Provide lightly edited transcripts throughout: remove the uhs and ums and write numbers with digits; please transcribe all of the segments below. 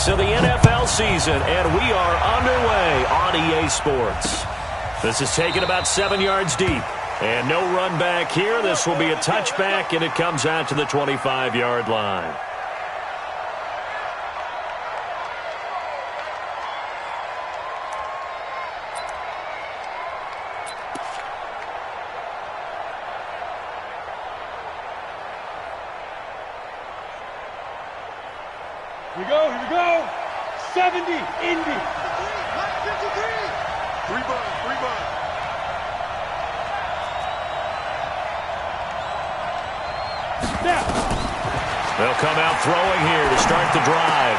weeks of the NFL season, and we are underway on EA Sports. This is taken about 7 yards deep, and no run back here. This will be a touchback, and it comes out to the 25-yard line. Here we go. 70, Indy. 53. Three buns. Snap. They'll come out throwing here to start the drive.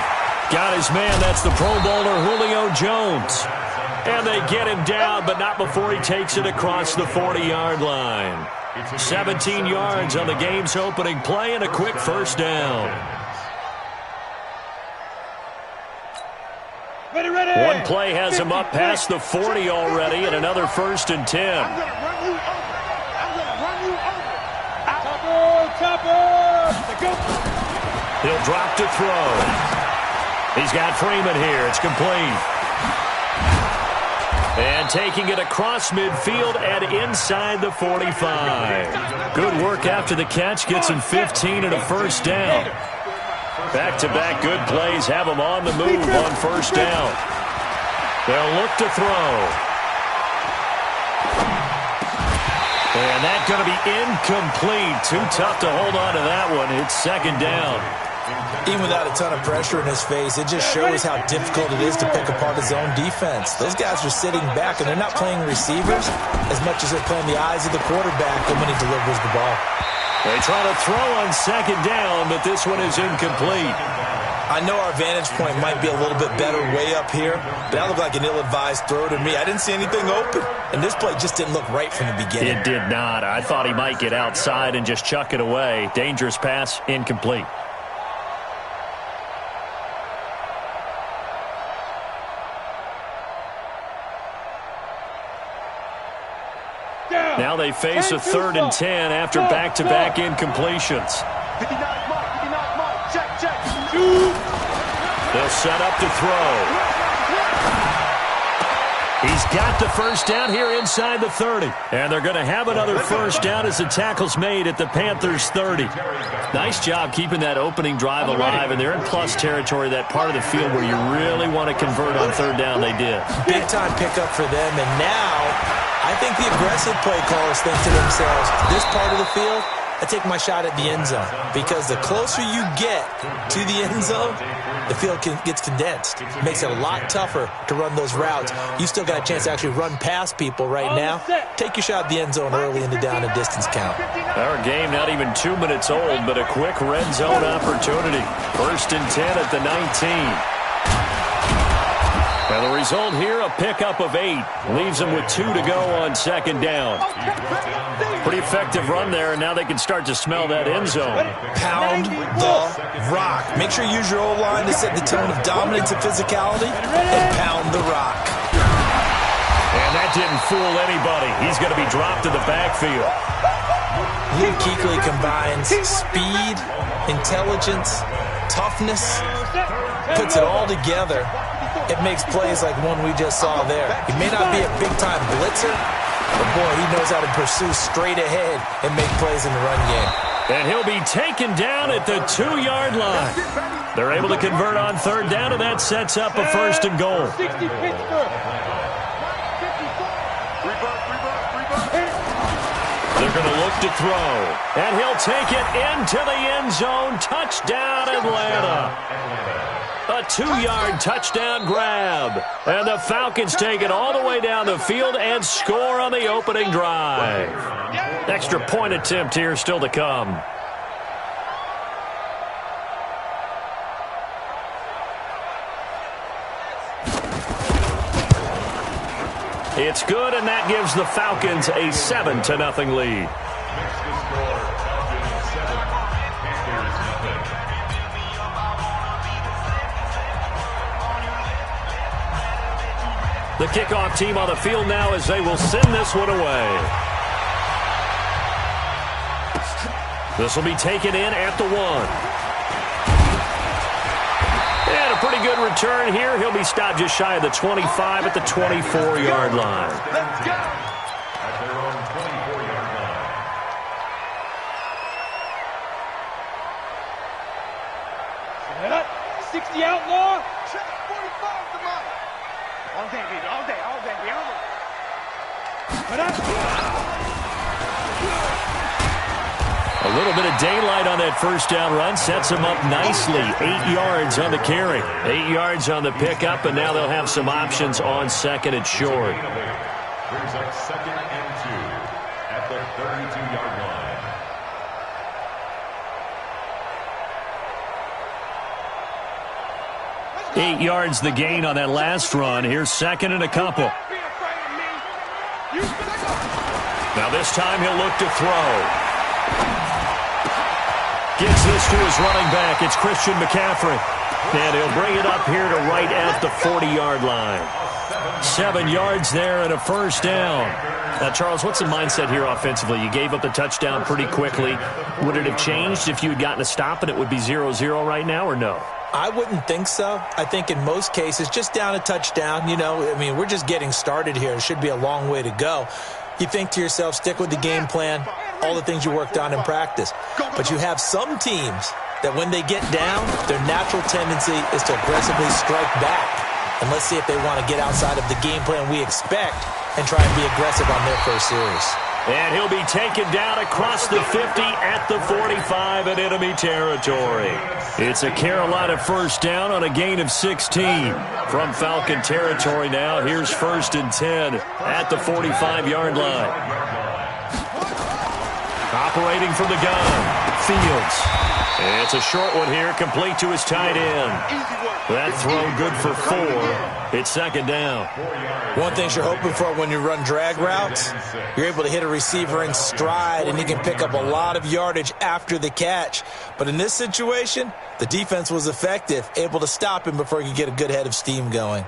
Got his man, that's the Pro Bowler Julio Jones. And they get him down, but not before he takes it across the 40-yard line. 17 yards on the game's opening play and a quick first down. Ready. One play has him up past the 40 already, and another 1st and 10. I'm gonna run you over. Chopper. He'll drop to throw. He's got Freeman here. It's complete. And taking it across midfield and inside the 45. Good work after the catch. Gets him 15 and a first down. Back-to-back good plays have them on the move on first down. They'll look to throw. And that's going to be incomplete. Too tough to hold on to that one. It's 2nd down. Even without a ton of pressure in his face, it just shows how difficult it is to pick apart his own defense. Those guys are sitting back, and they're not playing receivers as much as they're playing the eyes of the quarterback when he delivers the ball. They try to throw on 2nd down, but this one is incomplete. I know our vantage point might be a little bit better way up here, but that looked like an ill-advised throw to me. I didn't see anything open, and this play just didn't look right from the beginning. It did not. I thought he might get outside and just chuck it away. Dangerous pass, incomplete. Now they face a 3rd and 10 after back-to-back incompletions. 59 Mike. Check. They'll set up to throw. He's got the first down here inside the 30. And they're going to have another first down as the tackle's made at the Panthers' 30. Nice job keeping that opening drive alive, and they're in plus territory, that part of the field where you really want to convert on 3rd down. They did. Big-time pickup for them, and now I think the aggressive play callers think to themselves, this part of the field, I take my shot at the end zone. Because the closer you get to the end zone, the field gets condensed. It makes it a lot tougher to run those routes. You still got a chance to actually run past people right now. Take your shot at the end zone early in the down and distance count. Our game not even 2 minutes old, but a quick red zone opportunity. 1st and 10 at the 19. And the result here, a pickup of 8. Leaves them with 2 to go on 2nd down. Pretty effective run there, and now they can start to smell that end zone. Pound the rock. Make sure you use your O-line to set the tone of dominance and physicality, and pound the rock. And that didn't fool anybody. He's going to be dropped to the backfield. Luke Kuechly combines speed, intelligence, toughness, puts it all together. It makes plays like one we just saw there. He may not be a big-time blitzer, but boy, he knows how to pursue straight ahead and make plays in the run game. And he'll be taken down at the 2-yard line. They're able to convert on 3rd down, and that sets up a 1st and goal. 60 Pittsburgh. They're going to look to throw. And he'll take it into the end zone. Touchdown, Atlanta. A 2-yard touchdown grab. And the Falcons take it all the way down the field and score on the opening drive. Extra point attempt here still to come. It's good, and that gives the Falcons a 7-0 lead. The kickoff team on the field now as they will send this one away. This will be taken in at the 1. And a pretty good return here. He'll be stopped just shy of the 25 at the 24-yard line. Let's go. At their own 24-yard line. Set up. 60 outlaw. Check 45 to mine. All day, baby. All day. All day. All day. Set up. A little bit of daylight on that first down run sets them up nicely. 8 yards on the carry, 8 yards on the pickup, and now they'll have some options on second and short. Brings up 2nd and 2 at the 32-yard line. 8 yards the gain on that last run. Here's second and a couple. Now this time he'll look to throw. Gets this to his running back. It's Christian McCaffrey. And he'll bring it up here to right at the 40-yard line. 7 yards there and a first down. Now, Charles, what's the mindset here offensively? You gave up the touchdown pretty quickly. Would it have changed if you had gotten a stop and it would be 0-0 right now, or no? I wouldn't think so. I think in most cases, just down a touchdown, we're just getting started here. It should be a long way to go. You think to yourself, stick with the game plan, all the things you worked on in practice. But you have some teams that when they get down, their natural tendency is to aggressively strike back. And let's see if they want to get outside of the game plan we expect and try and be aggressive on their first series. And he'll be taken down across the 50 at the 45 in enemy territory. It's a Carolina first down on a gain of 16. From Falcon territory now, here's 1st and 10 at the 45-yard line. Operating from the gun, Fields. It's a short one here, complete to his tight end. That throw good for 4. It's second down. One thing you're hoping for when you run drag routes, you're able to hit a receiver in stride, and he can pick up a lot of yardage after the catch. But in this situation, the defense was effective, able to stop him before he could get a good head of steam going.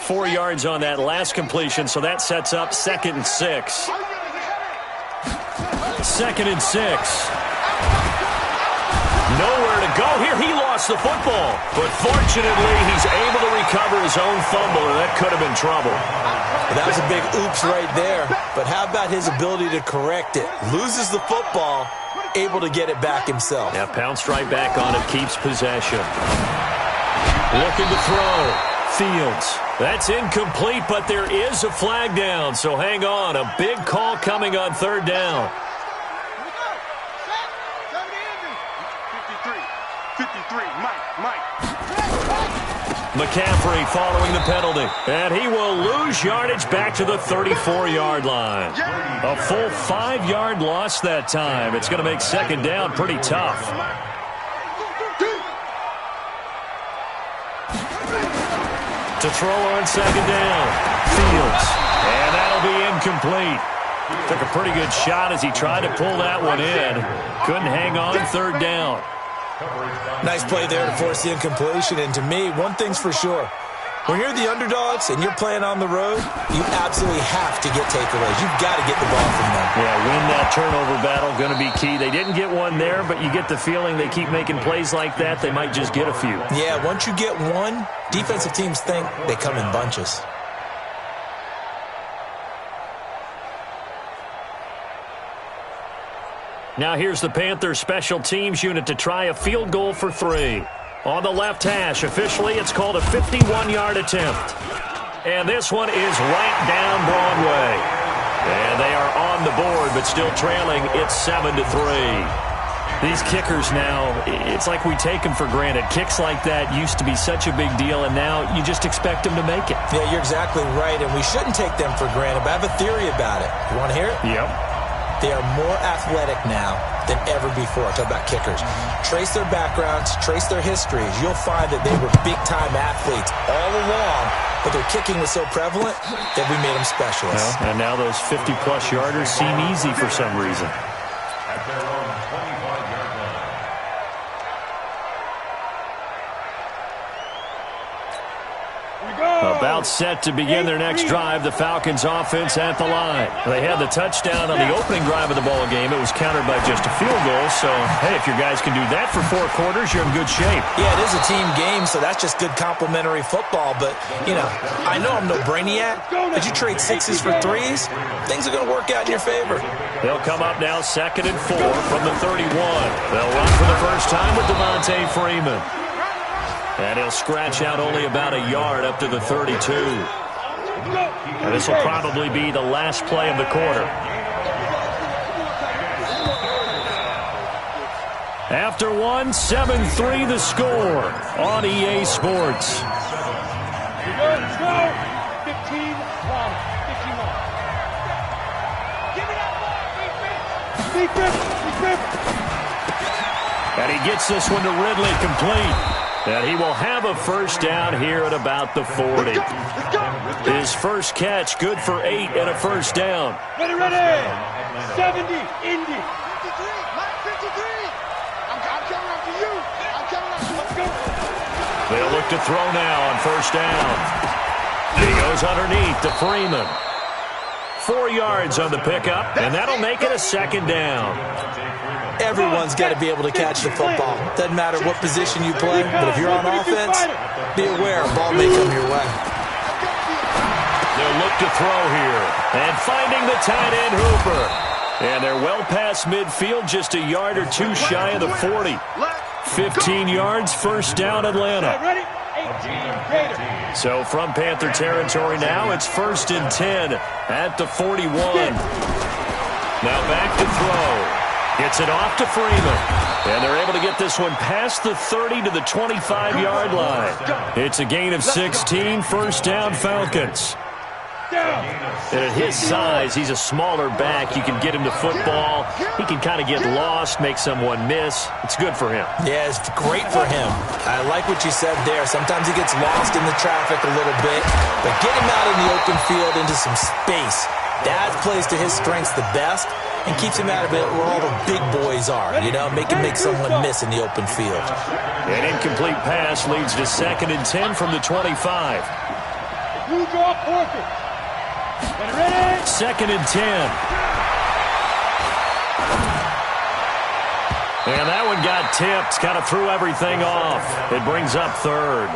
4 yards on that last completion, so that sets up 2nd and 6. 2nd and 6. Nowhere to go here. He lost the football. But fortunately, he's able to recover his own fumble, and that could have been trouble. That was a big oops right there. But how about his ability to correct it? Loses the football, able to get it back himself. Yeah, pounced right back on it, keeps possession. Looking to throw. Fields. That's incomplete, but there is a flag down, so hang on. A big call coming on 3rd down. 53, Mike. McCaffrey following the penalty. And he will lose yardage back to the 34-yard line. A full 5-yard loss that time. It's going to make 2nd down pretty tough. To throw on 2nd down. Fields. And that'll be incomplete. Took a pretty good shot as he tried to pull that one in. Couldn't hang on 3rd down. Nice play there to force the incompletion. And to me, one thing's for sure. When you're the underdogs and you're playing on the road, you absolutely have to get takeaways. You've got to get the ball from them. Yeah, win that turnover battle, going to be key. They didn't get one there, but you get the feeling they keep making plays like that, they might just get a few. Yeah, once you get one, defensive teams think they come in bunches. Now here's the Panthers special teams unit to try a field goal for 3. On the left hash, officially it's called a 51-yard attempt. And this one is right down Broadway. And they are on the board, but still trailing. It's 7-3. These kickers now, it's like we take them for granted. Kicks like that used to be such a big deal, and now you just expect them to make it. Yeah, you're exactly right, and we shouldn't take them for granted, but I have a theory about it. You want to hear it? Yep. They are more athletic now than ever before. Talk about kickers. Trace their backgrounds, trace their histories. You'll find that they were big-time athletes all along, but their kicking was so prevalent that we made them specialists. Well, and now those 50-plus yarders seem easy for some reason. At their own 25-yard line. Here we go. A About set to begin their next drive, the Falcons offense at the line. They had the touchdown on the opening drive of the ball game. It was countered by just a field goal. So, hey, if your guys can do that for 4 quarters, you're in good shape. Yeah, it is a team game, so that's just good complimentary football. But, you know, I know I'm no brainiac, but you trade 6s for 3s, things are going to work out in your favor. They'll come up now 2nd and 4 from the 31. They'll run for the first time with Devontae Freeman. And he'll scratch out only about a yard up to the 32. And this will probably be the last play of the quarter. After 1, 7-3 the score on EA Sports. 15. And he gets this one to Ridley complete. And he will have a first down here at about the 40. His first catch, good for 8 and a first down. Ready. 70, Indy. 53, Mike 53. I'm coming up to you. I'm coming up to you. Let's go. They'll look to throw now on first down. He goes underneath to Freeman. 4 yards on the pickup, and that'll make it a second down. Everyone's got to be able to catch the football. Doesn't matter what position you play, but if you're on offense, be aware, ball may come your way. They'll look to throw here, and finding the tight end Hooper. And they're well past midfield, just a yard or 2 shy of the 40. 15 yards, first down Atlanta. So from Panther territory now, it's 1st and 10 at the 41. Now back to throw. Gets it off to Freeman. And they're able to get this one past the 30 to the 25-yard line. It's a gain of 16, first down Falcons. And at his size, he's a smaller back. You can get him to football. He can kind of get lost, make someone miss. It's good for him. Yeah, it's great for him. I like what you said there. Sometimes he gets lost in the traffic a little bit, but get him out in the open field into some space. That plays to his strengths the best and keeps him out of it where all the big boys are, you know, make him make someone miss in the open field. An incomplete pass leads to 2nd and 10 from the 25. You draw portrait. Ready? 2nd and 10. And that one got tipped, kind of threw everything off. It brings up 3rd.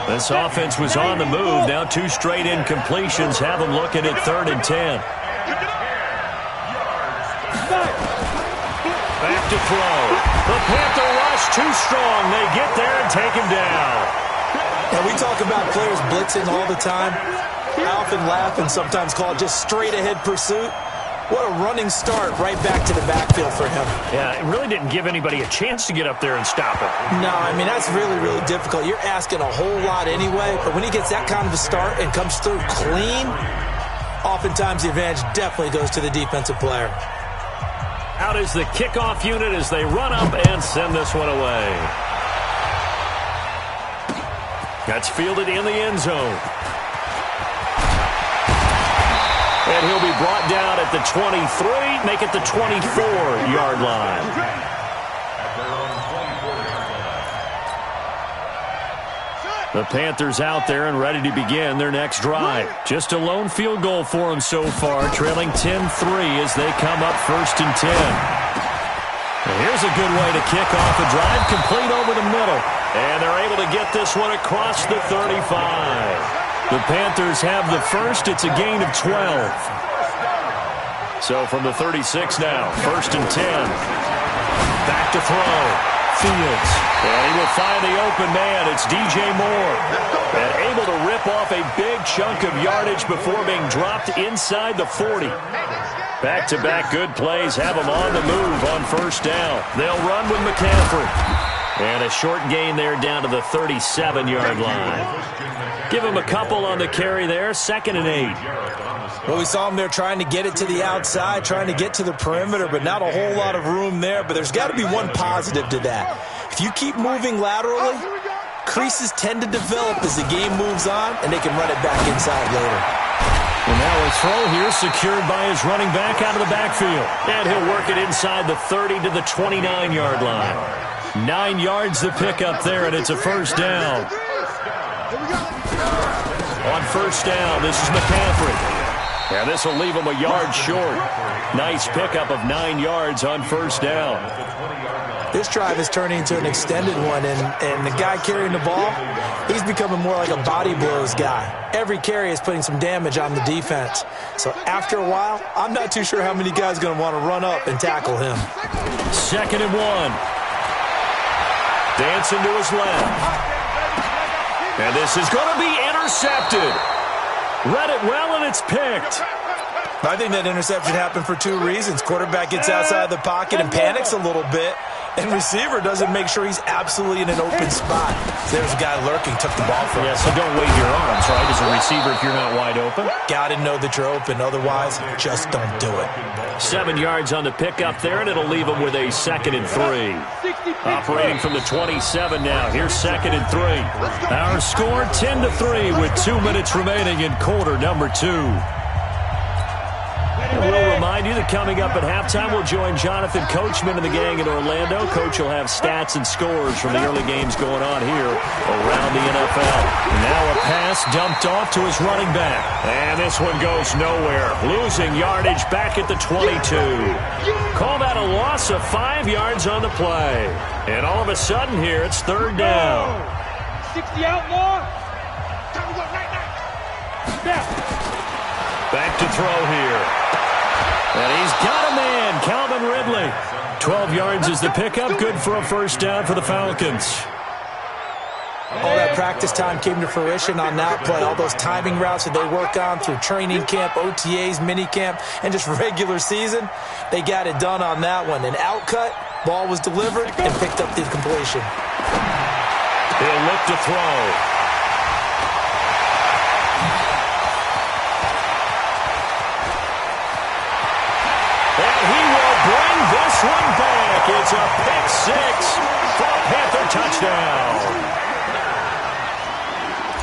This offense was on the move. Now 2 straight incompletions have them looking at 3rd and 10. Back to throw. The Panther rush too strong. They get there and take him down. And we talk about players blitzing all the time. I often laugh and sometimes call it just straight-ahead pursuit. What a running start right back to the backfield for him. Yeah, it really didn't give anybody a chance to get up there and stop him. No, I mean, that's really, really difficult. You're asking a whole lot anyway, but when he gets that kind of a start and comes through clean, oftentimes the advantage definitely goes to the defensive player. Out is the kickoff unit as they run up and send this one away. That's fielded in the end zone. And he'll be brought down at the 23, make it the 24-yard line. The Panthers out there and ready to begin their next drive. Just a lone field goal for them so far, trailing 10-3 as they come up 1st and 10. And here's a good way to kick off a drive, complete over the middle. And they're able to get this one across the 35. The Panthers have the first. It's a gain of 12. So from the 36 now, 1st and 10. Back to throw. Fields. And he will find the open man. It's DJ Moore. And able to rip off a big chunk of yardage before being dropped inside the 40. Back-to-back good plays have them on the move on first down. They'll run with McCaffrey. And a short gain there down to the 37-yard line. Give him a couple on the carry there, 2nd and 8. Well, we saw him there trying to get it to the outside, trying to get to the perimeter, but not a whole lot of room there. But there's got to be one positive to that. If you keep moving laterally, creases tend to develop as the game moves on, and they can run it back inside later. And now a throw here secured by his running back out of the backfield. And he'll work it inside the 30 to the 29-yard line. 9 yards the pickup there, and it's a first down. On first down, this is McCaffrey. And this will leave him a yard short. Nice pickup of 9 yards on first down. This drive is turning into an extended one, and the guy carrying the ball, he's becoming more like a body blows guy. Every carry is putting some damage on the defense. So after a while, I'm not too sure how many guys are going to want to run up and tackle him. 2nd and 1. Dancing to his left. And this is going to be intercepted. Read it well, and it's picked. I think that interception happened for 2 reasons. Quarterback gets outside the pocket and panics a little bit, and receiver doesn't make sure he's absolutely in an open spot. So there's a guy lurking, took the ball from him. Yeah, so don't wave your arms, right, as a receiver if you're not wide open. Got to know that you're open. Otherwise, just don't do it. 7 yards on the pickup there, and it'll leave him with a 2nd and 3. Operating from the 27 now. Here's 2nd and 3. Our score 10-3 with 2 minutes remaining in quarter number 2. And we'll remind you that coming up at halftime, we'll join Jonathan Coachman and the gang in Orlando. Coach will have stats and scores from the early games going on here around the NFL. Now a pass dumped off to his running back. And this one goes nowhere. Losing yardage back at the 22. Call that a loss of 5 yards on the play. And all of a sudden here, it's 3rd down. 60 outlaw. Back to throw here. And he's got a man, Calvin Ridley. 12 yards is the pickup, good for a first down for the Falcons. All that practice time came to fruition on that play. All those timing routes that they work on through training camp, OTAs, mini camp, and just regular season, they got it done on that one. An outcut, ball was delivered, and picked up the completion. He'll look to throw. Bring this one back. It's a pick 6 for a Panther touchdown.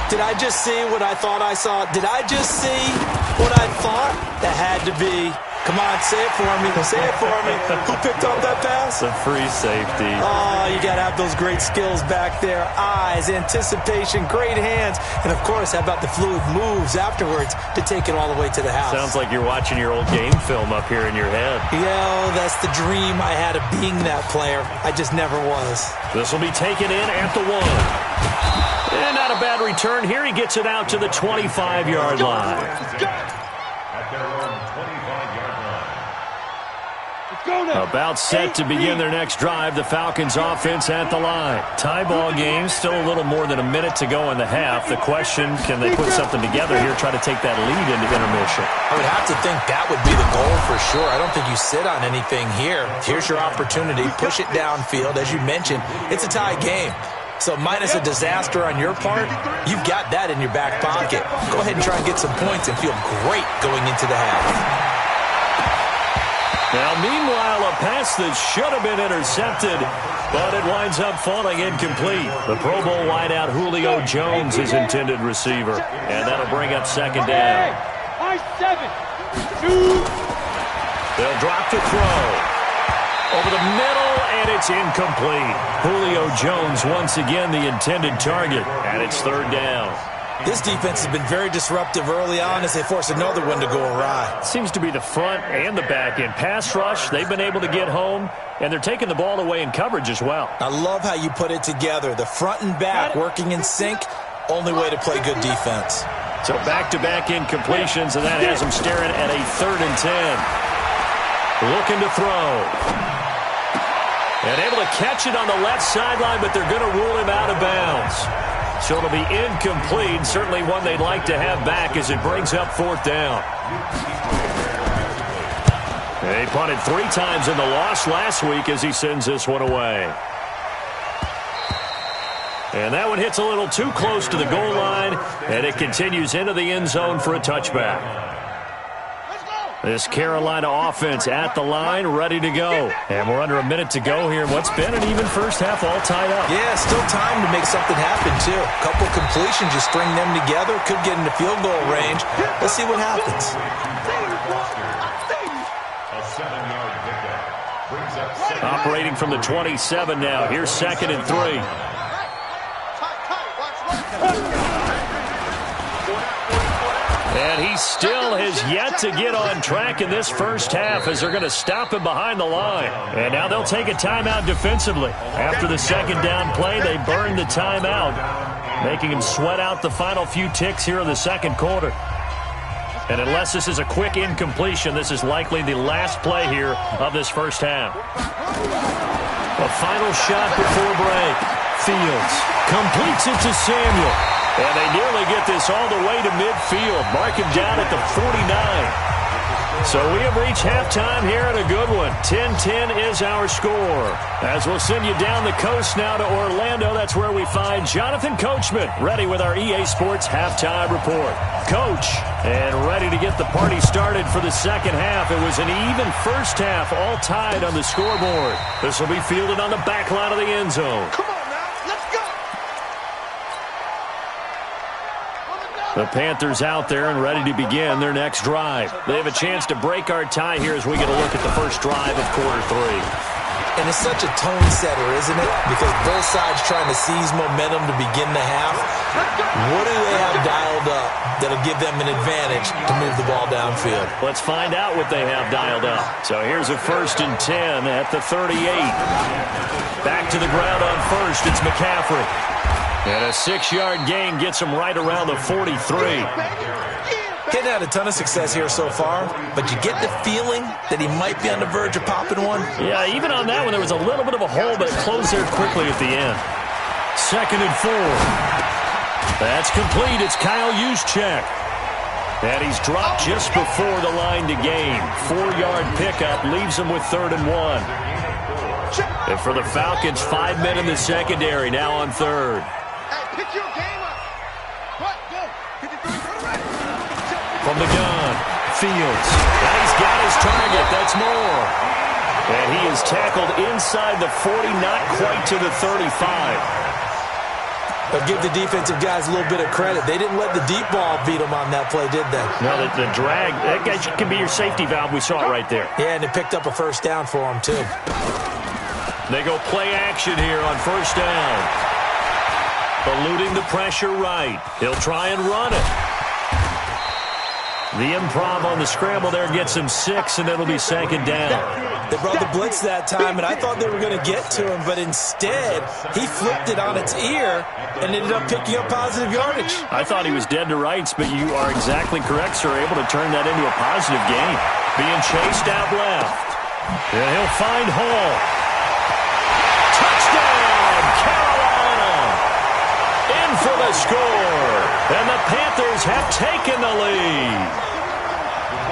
Did I just see what I thought I saw? Did I just see what I thought? That had to be. Come on, say it for me. Say it for me. Who picked up that pass? The free safety. Oh, you got to have those great skills back there. Eyes, anticipation, great hands. And, of course, how about the fluid moves afterwards to take it all the way to the house? Sounds like you're watching your old game film up here in your head. Yeah, that's the dream I had of being that player. I just never was. This will be taken in at the 1. And not a bad return here. He gets it out to the 25-yard line. At their own 25-yard line. About set to begin their next drive. The Falcons offense at the line. Tie ball game. Still a little more than a minute to go in the half. The question, can they put something together here, try to take that lead into intermission? I would have to think that would be the goal for sure. I don't think you sit on anything here. Here's your opportunity. Push it downfield. As you mentioned, it's a tie game. So minus a disaster on your part, you've got that in your back pocket. Go ahead and try and get some points and feel great going into the half. Now, meanwhile, a pass that should have been intercepted, but it winds up falling incomplete. The Pro Bowl wideout Julio Jones is intended receiver, and that'll bring up 2nd down. They'll drop to throw. Over the middle, and it's incomplete. Julio Jones once again the intended target, and it's 3rd down. This defense has been very disruptive early on as they force another one to go awry. Seems to be the front and the back end. Pass rush, they've been able to get home, and they're taking the ball away in coverage as well. I love how you put it together. The front and back working in sync, only way to play good defense. So back-to-back incompletions, and that has them staring at a 3rd and 10. Looking to throw. And able to catch it on the left sideline, but they're going to rule him out of bounds. So it'll be incomplete, certainly one they'd like to have back as it brings up 4th down. They punted 3 times in the loss last week as he sends this one away. And that one hits a little too close to the goal line, and it continues into the end zone for a touchback. This Carolina offense at the line, ready to go. And we're under a minute to go here in what's been an even first half, all tied up. Yeah, still time to make something happen, too. A couple completions, you string them together, could get into field goal range. Let's see what happens. A 7-yard pickup. Brings up 7. Operating from the 27 now. Here's 2nd and 3. And he still has yet to get on track in this first half as they're going to stop him behind the line. And now they'll take a timeout defensively. After the second down play, they burn the timeout, making him sweat out the final few ticks here in the second quarter. And unless this is a quick incompletion, this is likely the last play here of this first half. A final shot before break. Fields completes it to Samuel. And they nearly get this all the way to midfield. Mark him down at the 49. So we have reached halftime here at a good one. 10-10 is our score. As we'll send you down the coast now to Orlando, that's where we find Jonathan Coachman, ready with our EA Sports Halftime Report. Coach, and ready to get the party started for the second half. It was an even first half, all tied on the scoreboard. This will be fielded on the back line of the end zone. Come on now, let's go. The Panthers out there and ready to begin their next drive. They have a chance to break our tie here as we get a look at the first drive of quarter three. And it's such a tone setter, isn't it? Because both sides trying to seize momentum to begin the half. What do they have dialed up that'll give them an advantage to move the ball downfield? Let's find out what they have dialed up. So here's a 1st and 10 at the 38. Back to the ground on first. It's McCaffrey. And a 6-yard gain gets him right around the 43. Getting had a ton of success here so far, but you get the feeling that he might be on the verge of popping one. Yeah, even on that one, there was a little bit of a hole, but it closed there quickly at the end. 2nd and 4. That's complete. It's Kyle Juszczyk. And he's dropped just before the line to gain. 4-yard pickup leaves him with 3rd and 1. And for the Falcons, 5 men in the secondary now on 3rd. Hey, pick your game up. What? Go. 53, from the gun, Fields. And he's got his target. That's more. And he is tackled inside the 40, not quite to the 35. But give the defensive guys a little bit of credit. They didn't let the deep ball beat them on that play, did they? No, the drag, that guy can be your safety valve. We saw it right there. Yeah, and it picked up a first down for him, too. They go play action here on first down. Eluding the pressure right. He'll try and run it. The improv on the scramble there gets him 6, and it'll be 2nd down. They brought the blitz that time, and I thought they were going to get to him, but instead, he flipped it on its ear and ended up picking up positive yardage. I thought he was dead to rights, but you are exactly correct, sir. Able to turn that into a positive gain. Being chased out left. And he'll find Hall. Touchdown, Carolina! In for the score. And the Panthers have taken the lead.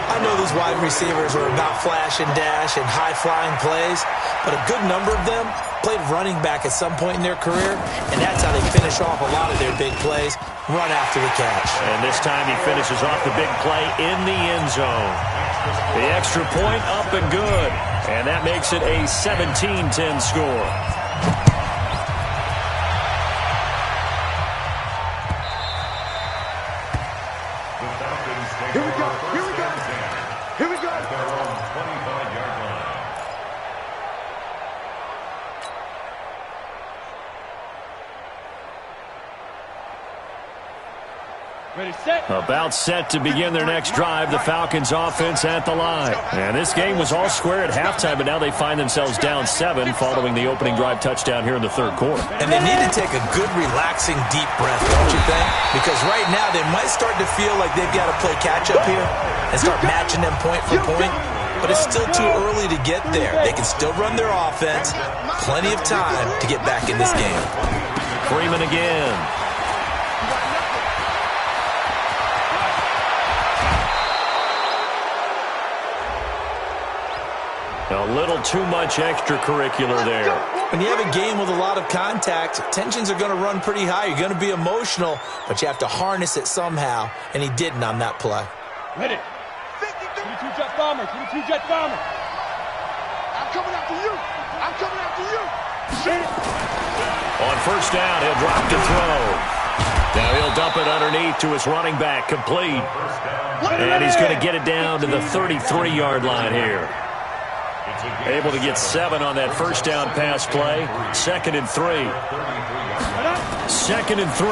I know these wide receivers are about flash and dash and high-flying plays, but a good number of them played running back at some point in their career, and that's how they finish off a lot of their big plays, run after the catch. And this time he finishes off the big play in the end zone. The extra point up and good, and that makes it a 17-10 score. Here we go. Here we go. Here we go. At their own 25-yard line. Ready, set. About set to begin their next drive, the Falcons offense at the line. And this game was all square at halftime, but now they find themselves down 7 following the opening drive touchdown here in the third quarter. And they need to take a good, relaxing, deep breath, don't you think? Because right now they might start to feel like they've got to play catch-up here and start matching them point for point. But it's still too early to get there. They can still run their offense. Plenty of time to get back in this game. Freeman again. A little too much extracurricular there. When you have a game with a lot of contact, tensions are going to run pretty high. You're going to be emotional, but you have to harness it somehow, and he didn't on that play. Ready. 22 jet bomber. 22 jet bomber. I'm coming after you. I'm coming after you. On first down, he'll drop to throw. Now he'll dump it underneath to his running back, complete. And he's going to get it down to the 33-yard line here. Able to get 7 on that first down pass play. 2nd and 3. 2nd and 3.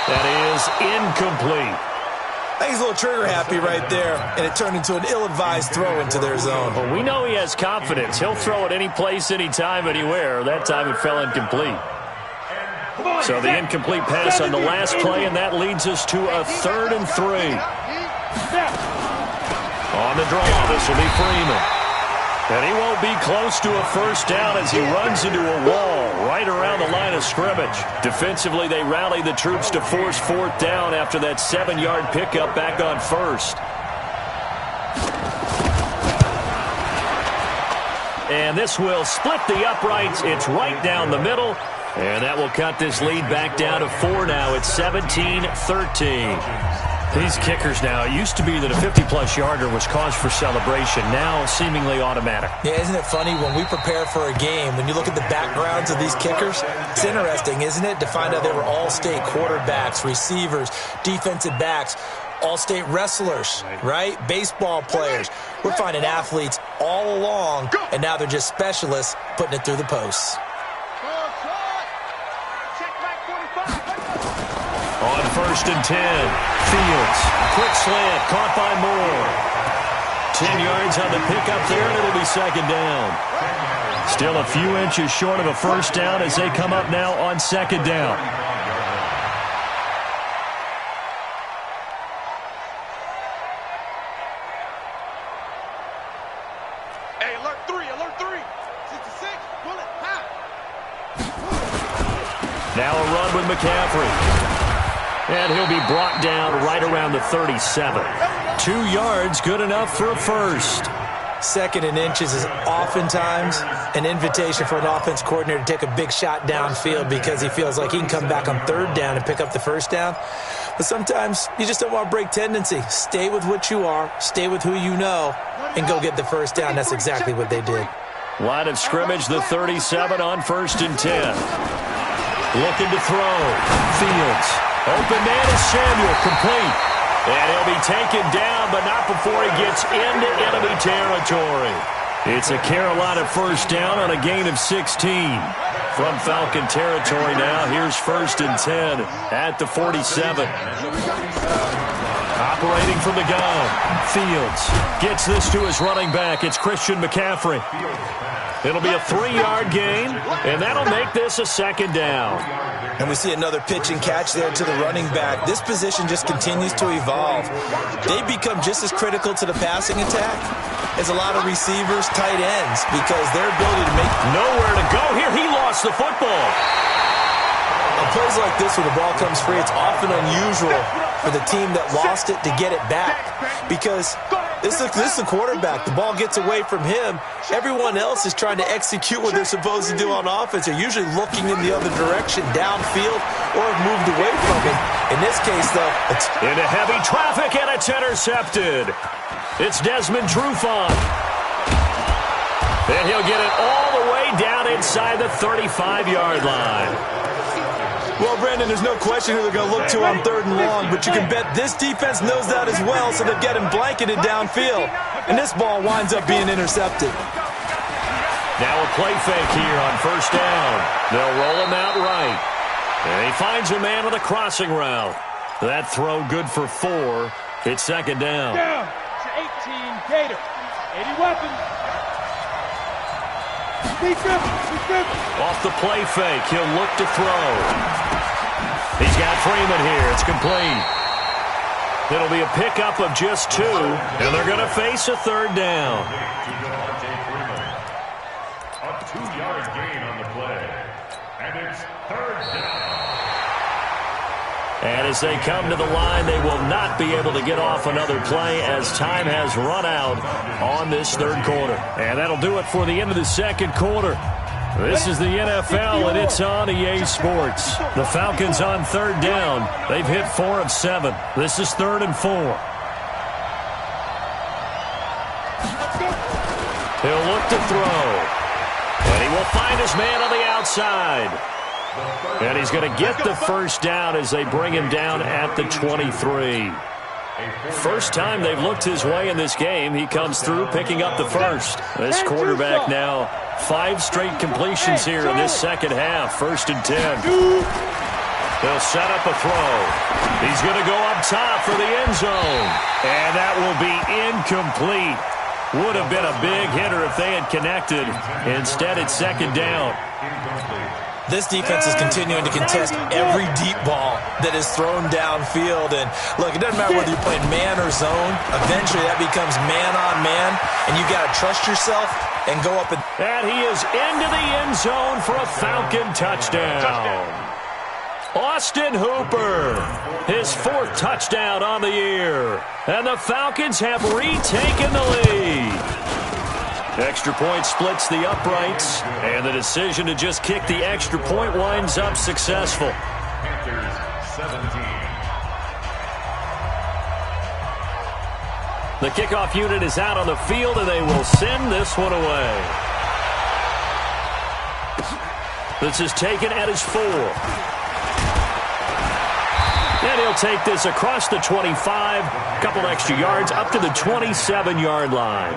That is incomplete. I think he's a little trigger happy right there, and it turned into an ill-advised throw into their zone. Well, we know he has confidence. He'll throw it any place, anytime, anywhere. That time it fell incomplete. So the incomplete pass on the last play, and that leads us to a 3rd and 3. On the draw, this will be Freeman. And he won't be close to a first down as he runs into a wall right around the line of scrimmage. Defensively, they rally the troops to force 4th down after that 7-yard pickup back on 1st. And this will split the uprights. It's right down the middle. And that will cut this lead back down to 4 now. It's 17-13. These kickers now, it used to be that a 50-plus yarder was cause for celebration. Now seemingly automatic. Yeah, isn't it funny when we prepare for a game, when you look at the backgrounds of these kickers, it's interesting, isn't it, to find out they were all-state quarterbacks, receivers, defensive backs, all-state wrestlers, right? Baseball players. We're finding athletes all along, and now they're just specialists putting it through the posts. On 1st and 10, Fields. Quick slant, caught by Moore. 10 yards on the pickup there, and it'll be 2nd down. Still a few inches short of a first down as they come up now on 2nd down. Hey, alert 3, alert 3. 66, bullet, high. Now a run with McCaffrey. And he'll be brought down right around the 37. 2 yards, good enough for a first. 2nd and inches is oftentimes an invitation for an offense coordinator to take a big shot downfield because he feels like he can come back on 3rd down and pick up the first down. But sometimes you just don't want to break tendency. Stay with what you are, stay with who you know, and go get the first down. That's exactly what they did. Line of scrimmage, the 37 on 1st and 10. Looking to throw. Fields. Open man is Samuel, complete. And he'll be taken down, but not before he gets into enemy territory. It's a Carolina first down on a gain of 16. From Falcon territory now, here's 1st and 10 at the 47. Operating from the gun, Fields gets this to his running back. It's Christian McCaffrey. It'll be a 3-yard gain, and that'll make this a 2nd down. And we see another pitch and catch there to the running back. This position just continues to evolve. They become just as critical to the passing attack as a lot of receivers, tight ends, because their ability to make... Nowhere to go here. He lost the football. On plays like this where the ball comes free, it's often unusual for the team that lost it to get it back because this is the quarterback. The ball gets away from him. Everyone else is trying to execute what they're supposed to do on offense. They're usually looking in the other direction, downfield, or have moved away from it. In this case, though, it's... Into heavy traffic, and it's intercepted. It's Desmond Trufant. And he'll get it all the way down inside the 35-yard line. Well, Brandon, there's no question who they're going to look to on 3rd and long, but you can bet this defense knows that as well, so they're getting blanketed downfield. And this ball winds up being intercepted. Now a play fake here on 1st down. They'll roll him out right. And he finds a man with a crossing route. That throw good for 4. It's 2nd down. Down to 18, Gator. 80 weapons. Off the play fake, he'll look to throw. He's got Freeman here. It's complete. It'll be a pickup of just 2, and they're going to face a 3rd down. A 2-yard gain on the play. And it's 3rd down. And as they come to the line, they will not be able to get off another play as time has run out on this 3rd quarter. And that'll do it for the end of the 2nd quarter. This is the NFL, and it's on EA Sports. The Falcons on 3rd down. They've hit 4 of 7. This is 3rd and 4. He'll look to throw. And he will find his man on the outside. And he's going to get the first down as they bring him down at the 23. First time they've looked his way in this game. He comes through picking up the first. This quarterback now 5 straight completions here in this second half. 1st and 10. He'll set up a throw. He's going to go up top for the end zone. And that will be incomplete. Would have been a big hitter if they had connected. Instead, it's second down. This defense is continuing to contest every deep ball that is thrown downfield. And, look, it doesn't matter whether you're playing man or zone. Eventually, that becomes man-on-man, and you got to trust yourself and go up. And he is into the end zone for a Falcon touchdown. Austin Hooper, his 4th touchdown on the year. And the Falcons have retaken the lead. Extra point splits the uprights, and the decision to just kick the extra point winds up successful. Panthers 17. The kickoff unit is out on the field, and they will send this one away. This is taken at his 4. And he'll take this across the 25, a couple extra yards, up to the 27-yard line.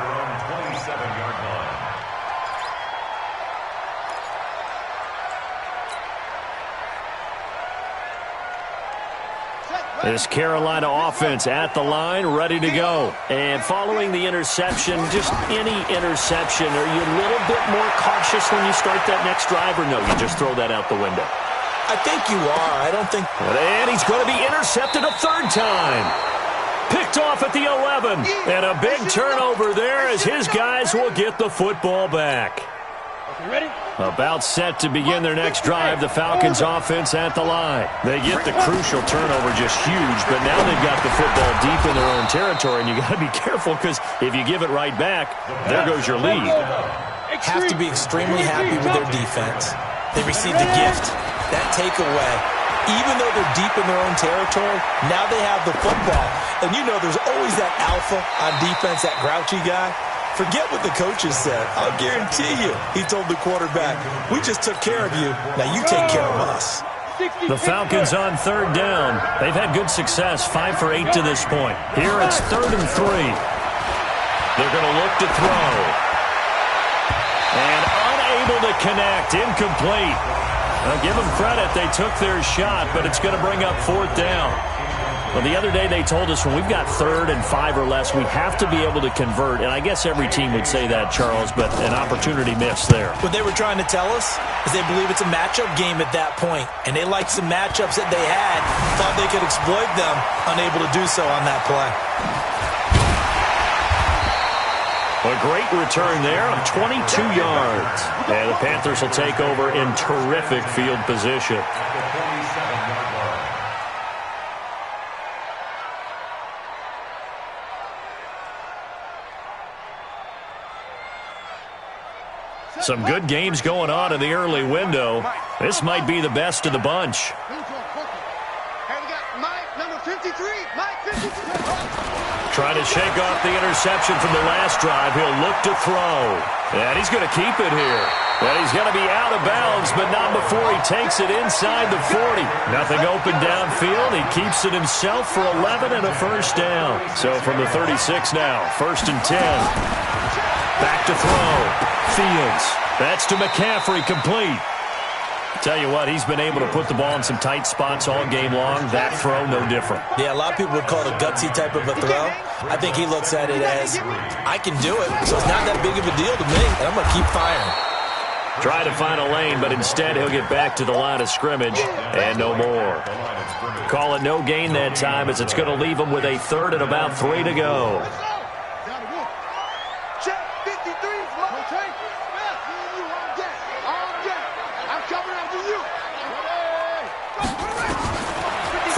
This Carolina offense at the line, ready to go. And following the interception, just any interception, are you a little bit more cautious when you start that next drive, or no, you just throw that out the window? I think you are. I don't think... And he's going to be intercepted a 3rd time. Picked off at the 11. And a big turnover there as his guys will get the football back. Ready? About set to begin their next drive, the Falcons offense at the line. They get the crucial turnover, just huge, but now they've got the football deep in their own territory, and you got to be careful because if you give it right back, there goes your lead. Have to be extremely happy with their defense. They received a gift. That takeaway, even though they're deep in their own territory, now they have the football. And you know there's always that alpha on defense, that grouchy guy. Forget what the coaches said. I'll guarantee you, he told the quarterback, we just took care of you. Now you take care of us. The Falcons on 3rd down. They've had good success, 5 for 8 to this point. Here it's 3rd and 3. They're going to look to throw. And unable to connect, incomplete. I'll give them credit. They took their shot, but it's going to bring up 4th down. Well, the other day they told us when we've got 3rd and 5 or less, we have to be able to convert. And I guess every team would say that, Charles, but an opportunity missed there. What they were trying to tell us is they believe it's a matchup game at that point. And they liked some matchups that they had, thought they could exploit them, unable to do so on that play. A great return there of 22 yards. And the Panthers will take over in terrific field position. Some good games going on in the early window. This might be the best of the bunch. Trying to shake off the interception from the last drive. He'll look to throw. And he's going to keep it here. And he's going to be out of bounds, but not before he takes it inside the 40. Nothing open downfield. He keeps it himself for 11 and a 1st down. So from the 36 now, 1st and 10. Back to throw. Fields. That's to McCaffrey, complete. Tell you what, he's been able to put the ball in some tight spots all game long. That throw, no different. Yeah, a lot of people would call it a gutsy type of a throw. I think he looks at it as, I can do it, so it's not that big of a deal to me, and I'm going to keep firing. Try to find a lane, but instead he'll get back to the line of scrimmage and no more. Call it no gain that time as it's going to leave him with a 3rd and about 3 to go.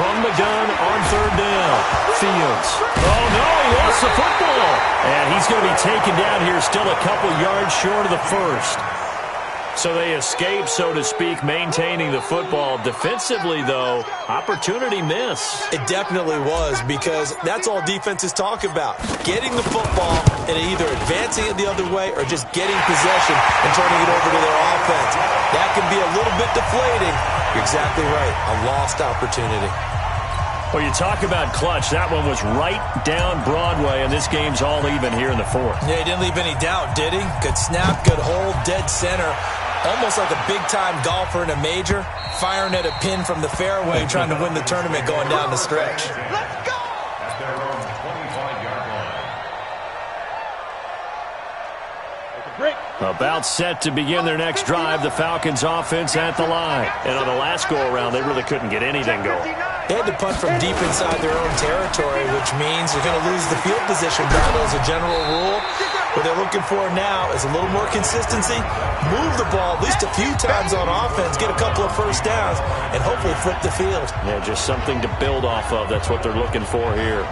From the gun on 3rd down. Fields. Oh, no, he lost the football. And he's going to be taken down here still a couple yards short of the 1st. So they escape, so to speak, maintaining the football. Defensively, though, opportunity miss. It definitely was, because that's all defenses talk about. Getting the football and either advancing it the other way or just getting possession and turning it over to their offense. That can be a little bit deflating. You're exactly right. A lost opportunity. Well, you talk about clutch. That one was right down Broadway, and this game's all even here in the 4th. Yeah, he didn't leave any doubt, did he? Good snap, good hold, dead center. Almost like a big-time golfer in a major, firing at a pin from the fairway, trying to win the tournament going down the stretch. Let's go! At their own 25-yard line. Break. About set to begin their next drive, the Falcons offense at the line. And on the last go-around, they really couldn't get anything going. They had to punt from deep inside their own territory, which means they're going to lose the field position battle as a general rule. What they're looking for now is a little more consistency, move the ball at least a few times on offense, get a couple of first downs, and hopefully flip the field. Yeah, just something to build off of. That's what they're looking for here.